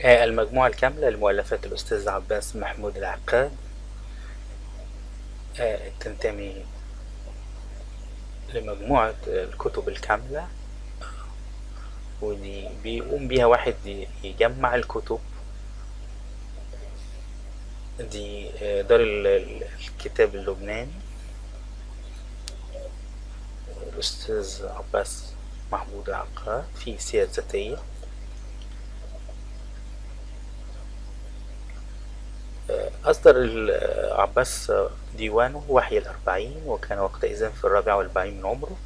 المجموعة الكاملة لمؤلفات الأستاذ عباس محمود العقاد تنتمي لمجموعة الكتب الكاملة، ودي بيقوم بيها واحد يجمع الكتب دي. دار الكتاب اللبناني الأستاذ عباس محمود العقاد في سير ذاتية. أصدر عباس ديوانه وحي الأربعين، وكان وقتئذ في 44 من عمره.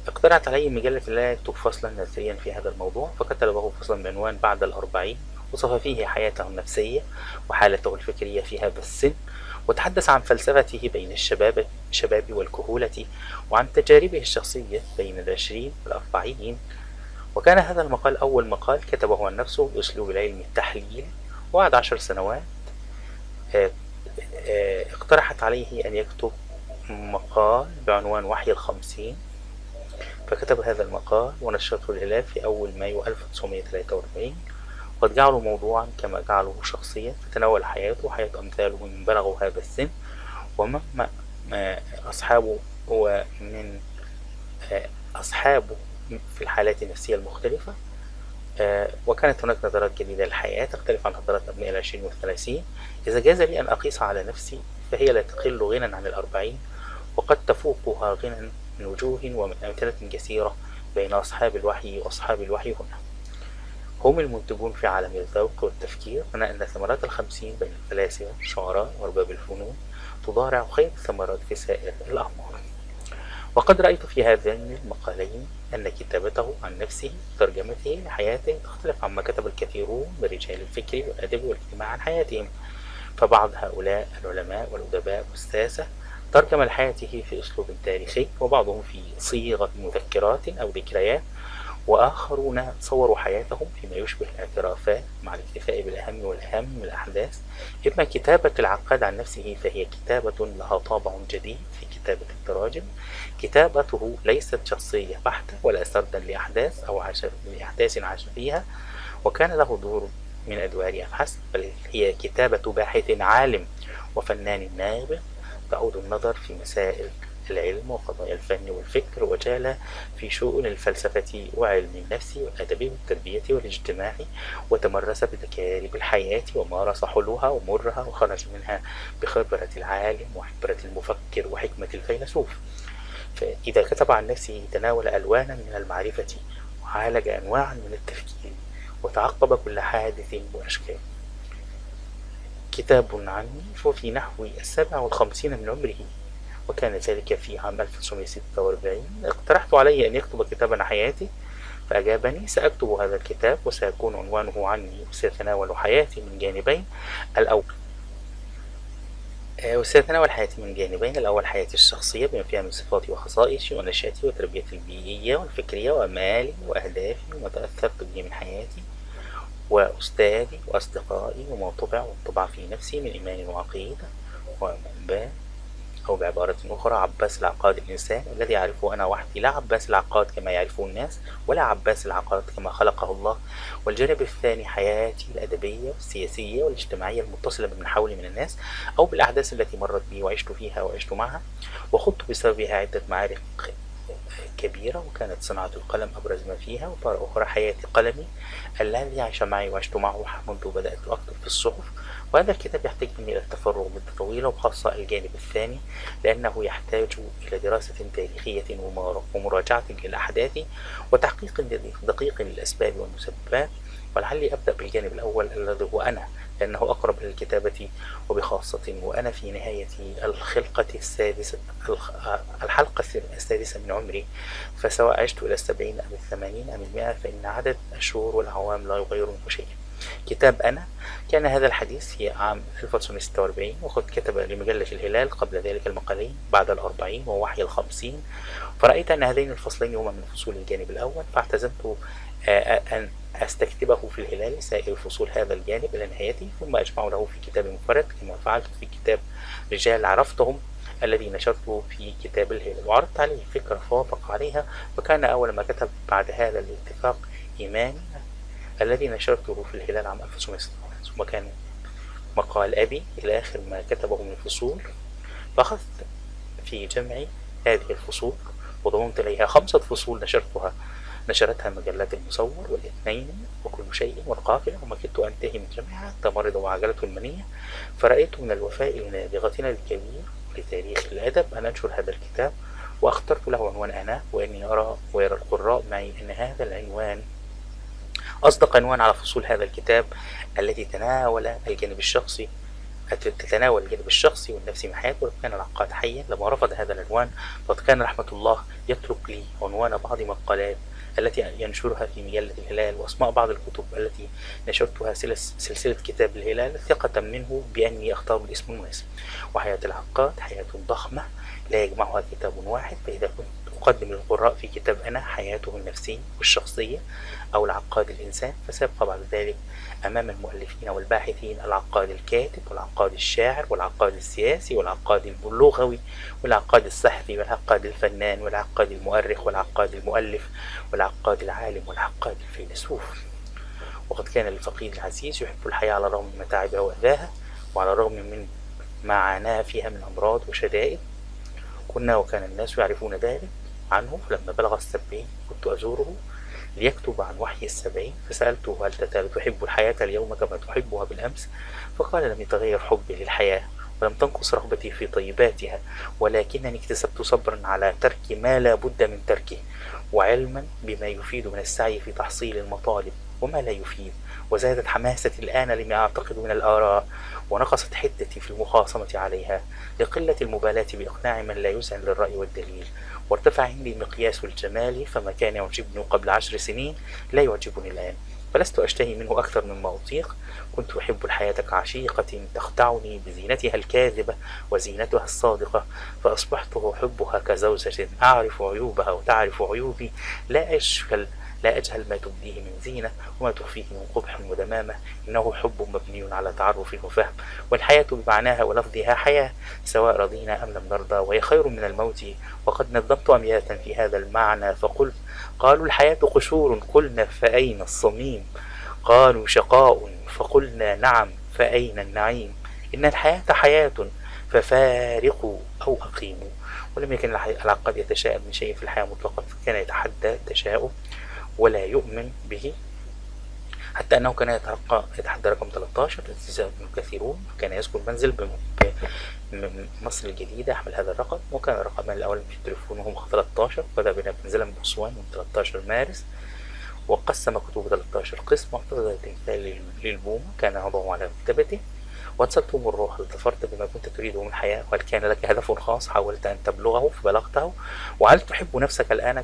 اقترحت عليه مجلة لا يكتب فصلا نثريا في هذا الموضوع، فكتب له فصلا بعنوان بعد الأربعين، وصف فيه حياته النفسية وحالته الفكرية في هذا السن، وتحدث عن فلسفته بين الشباب والكهولة، وعن تجاربه الشخصية بين العشرين والأربعين. وكان هذا المقال أول مقال كتبه عن نفسه بأسلوب العلم التحليل. وبعد 10 سنوات اقترحت عليه أن يكتب مقال بعنوان وحي الخمسين، فكتب هذا المقال ونشرته الهلال في أول مايو 1943. وقد جعله موضوعا كما جعله شخصيا، فتناول حياته وحياة أمثاله من بلغوا هذا السن ومما أصحابه ومن أصحابه في الحالات النفسية المختلفة. وكانت هناك نظرات جديدة للحياة تختلف عن نظرات أبناء العشرين والثلاثين. إذا جاز لي أن أقيس على نفسي فهي لا تقل غنى عن الأربعين، وقد تفوقها غنى من وجوه ومن أمثلة كثيرة بين أصحاب الوحي وأصحاب الوحي هنا. هم المنتجون في عالم الذوق والتفكير، هنا أن ثمرات الخمسين بين الفلاسفة الشعراء وأرباب الفنون تضارع خير الثمرات في سائر الأعمار. وقد رأيت في هذين المقالين أن كتابته عن نفسه وترجمته لحياته تختلف عما كتب الكثيرون من رجال الفكر والأدب والاجتماع عن حياتهم. فبعض هؤلاء العلماء والأدباء والساسة ترجم لحياته في أسلوب تاريخي، وبعضهم في صيغة مذكرات أو ذكريات، وآخرون صوروا حياتهم فيما يشبه الاعترافات مع الاكتفاء بالأهم والأهم من الأحداث. إما كتابة العقاد عن نفسه فهي كتابة لها طابع جديد في كتابة التراجم. كتابته ليست شخصية بحتة ولا سردا لأحداث أو لأحداث عاش فيها وكان له دور من أدوارها فحسب، بل هي كتابة باحث عالم وفنان نابغ تعود النظر في مسائل العلم وقضايا الفن والفكر، وجال في شؤون الفلسفة وعلم النفس والأدب والتربية والاجتماع، وتمرس بتجارب الحياة ومارس حلوها ومرها، وخرج منها بخبرة العالم وحبرة المفكر وحكمة الفيلسوف. فإذا كتب عن نفسه تناول ألوانا من المعرفة وعالج أنواعا من التفكير وتعقب كل حادث وأشكال. كتاب عني وفي نحو 57 من عمره، وكان ذلك في عام 1946. اقترحت عليه أن يكتب كتابا عن حياتي، فأجابني: سأكتب هذا الكتاب وسيكون عنوانه عني، وسيتناول حياتي من جانبين. الأول وسيتناول حياتي من جانبين: الأول حياتي الشخصية بما فيها من صفاتي وخصائصي ونشأتي وتربيتي البيئية والفكرية وأمالي وأهدافي وما تأثرت به من حياتي، وأستاذي وأصدقائي وما طبع وطبع في نفسي من إيمان وعقيدة ومنبات. أو بعبارة أخرى: عباس العقاد الإنسان الذي أعرفه أنا وحدي، لا عباس العقاد كما يعرفه الناس، ولا عباس العقاد كما خلقه الله. والجانب الثاني حياتي الأدبية والسياسية والاجتماعية المتصلة بمن حولي من الناس، أو بالأحداث التي مرت بي وعشت فيها وعشت معها وخضت بسببها عدة معارك كبيرة، وكانت صناعة القلم أبرز ما فيها. وترى أخرى حياتي قلمي الذي عاش معي وعشت معه منذ بدأت أكتب في الصحف. وهذا الكتاب يحتاج مني إلى التفرغ مدة طويلة، وخاصة الجانب الثاني لأنه يحتاج إلى دراسة تاريخية ومراجعة للأحداث وتحقيق دقيق للأسباب والمسببات. ولعلي أبدأ بالجانب الأول الذي هو أنا، لأنه أقرب للكتابة، وبخاصة وأنا في نهاية الحلقة السادسة من عمري، فسواء عشت إلى 70 أم 80 أم 100 فإن عدد الشهور والأعوام لا يغير شيئا. كتاب أنا كان هذا الحديث في عام 1946، وقد كتب لمجلة الهلال قبل ذلك المقالين بعد الأربعين ووحي الخمسين. فرأيت أن هذين الفصلين هما من فصول الجانب الأول، فاعتزمت أن أستكتبه في الهلال سائر فصول هذا الجانب إلى نهايته، ثم أجمع له في كتاب مفرد كما فعلت في كتاب رجال عرفتهم الذي نشرته في كتاب الهلال. وعرضت عليه فكرة فوافق عليها، وكان أول ما كتب بعد هذا الاتفاق: إيماني الذي نشرته في الهلال عام 1906. ثم كان مقال أبي إلى آخر ما كتبه من الفصول، فأخذت في جمع هذه الفصول وضممت إليها 5 فصول نشرتها مجلات المصور والاثنين وكل شيء والقافلة، وما كدت أنتهي من جمعها حتى مرض وعجلته المنية. فرأيت من الوفاء لنابغتنا الكبير لتاريخ الأدب أن أنشر هذا الكتاب، واخترت له عنوان أنا، وإني أرى ويرى القراء معي أن هذا العنوان أصدق عنوان على فصول هذا الكتاب التي تتناول الجانب الشخصي والنفسي من حياته. ولو كان العقاد حيا لما رفض هذا العنوان، فقد كان رحمة الله يترك لي عنوان بعض مقالات التي ينشرها في مجلة الهلال، وأسماء بعض الكتب التي نشرتها سلسلة كتاب الهلال، ثقة منه بأني أختار الاسم المناسب. وحياة العقاد حياة ضخمة لا يجمعها كتاب واحد، فإذا كنت أقدم للقراء في كتاب أنا حياته النفسية والشخصية أو العقاد الإنسان، فسيبقى بعد ذلك أمام المؤلفين والباحثين العقاد الكاتب والعقاد الشاعر والعقاد السياسي والعقاد اللغوي والعقاد الصحفي والعقاد الفنان والعقاد المؤرخ والعقاد المؤلف والعقاد العالم والعقاد الفيلسوف. وقد كان الفقيد العزيز يحب الحياة على الرغم من متاعبها وأذاها، وعلى الرغم من ما عاناه فيها من أمراض وشدائد. وكان الناس يعرفون ذلك عنه. فلما بلغ 70 كنت أزوره ليكتب عن وحي 70، فسألته: هل تزال تحب الحياة اليوم كما تحبها بالأمس؟ فقال: لم يتغير حبي للحياة، ولم تنقص رغبتي في طيباتها، ولكنني اكتسبت صبرا على ترك ما لا بد من تركه، وعلما بما يفيد من السعي في تحصيل المطالب وما لا يفيد، وزادت حماستي الآن لما أعتقد من الآراء، ونقصت حدتي في المخاصمة عليها لقلة المبالاة بإقناع من لا يذعن للرأي والدليل، وارتفع عندي مقياس الجمال، فما كان يعجبني قبل 10 سنين لا يعجبني الآن، فلست أشتهي منه أكثر مما أطيق. كنت أحب الحياة كعشيقة تخدعني بزينتها الكاذبة وزينتها الصادقة، فأصبحت أحبها كزوجة أعرف عيوبها وتعرف عيوبي، لا أجهل ما تبديه من زينة وما تخفيه من قبح ودمامة. إنه حب مبني على تعرف وفهم، والحياة بمعناها ولفظها حياة، سواء رضينا أم لم نرضى، وهي خير من الموت. وقد نظمت أبياتا في هذا المعنى فقلت: قالوا الحياة قشور، قلنا فأين الصميم؟ قالوا شقاء، فقلنا نعم، فأين النعيم؟ إن الحياة حياة، ففارقوا أو أقيموا. ولم يكن العقاد يتشاءم من شيء في الحياة مطلقا، فكان يتحدى تشاؤم ولا يؤمن به، حتى أنه كان يتحدى رقم 13 التزام كثيرون. كان يسكن منزل بمصر الجديدة يحمل هذا الرقم، وكان الرقم الأول في تليفونه 13. بدأ بنا منزلا بأسوان من 13 مارس، وقسم كتب 13 قسم، واعتقد تمثال للبومة كان وضعه على مكتبته. واتسلتم الروح، هل ظفرت بما كنت تريده من الحياة؟ وهل كان لك هدف خاص حاولت أن تبلغه فبلغته؟ وهل تحب نفسك الآن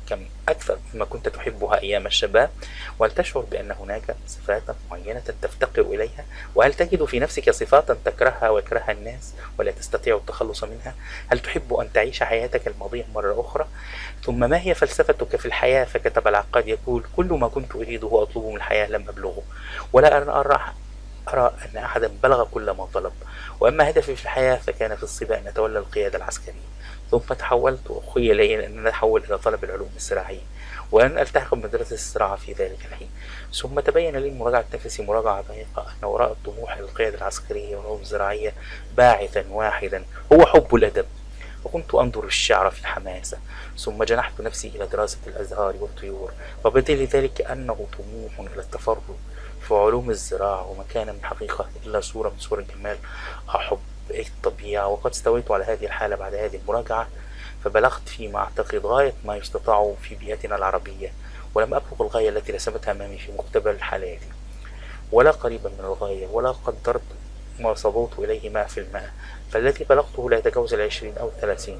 كم أكثر مما كنت تحبها أيام الشباب؟ وهل تشعر بأن هناك صفات معينة تفتقر إليها؟ وهل تجد في نفسك صفات تكرهها ويكرهها الناس ولا تستطيع التخلص منها؟ هل تحب أن تعيش حياتك الماضية مرة أخرى؟ ثم ما هي فلسفتك في الحياة؟ فكتب العقاد يقول: كل ما كنت أريده وأطلبه من الحياة لم أبلغه، ولا أرى أن أحدا بلغ كل ما طلب. وأما هدفي في الحياة فكان في الصبا أن أتولى القيادة العسكرية، ثم تحولت وخيل لي أن أتحول إلى طلب العلوم الزراعية، وأن ألتحق بمدرسة الزراعة في ذلك الحين. ثم تبين لي مراجعة نفسي مراجعة دقيقة أن وراء الطموح للقيادة العسكرية والعلوم الزراعية باعثا واحدا هو حب الأدب. وكنت أنظر الشعر في الحماسة، ثم جنحت نفسي إلى دراسة الأزهار والطيور، وبدا لي ذلك أنه طموح إلى التفرد في علوم الزراعة، وما كان من حقيقة إلا صورة من صور الجمال. أحب الطبيعة، وقد استويت على هذه الحالة بعد هذه المراجعة، فبلغت فيما أعتقد غاية ما يستطاع في بيئتنا العربية، ولم أبلغ الغاية التي رسمتها أمامي في مقتبل حالاتي، ولا قريبا من الغاية، ولا قدرت ما صبوت إليه 100%، فالذي بلغته لا يتجاوز 20 أو 30.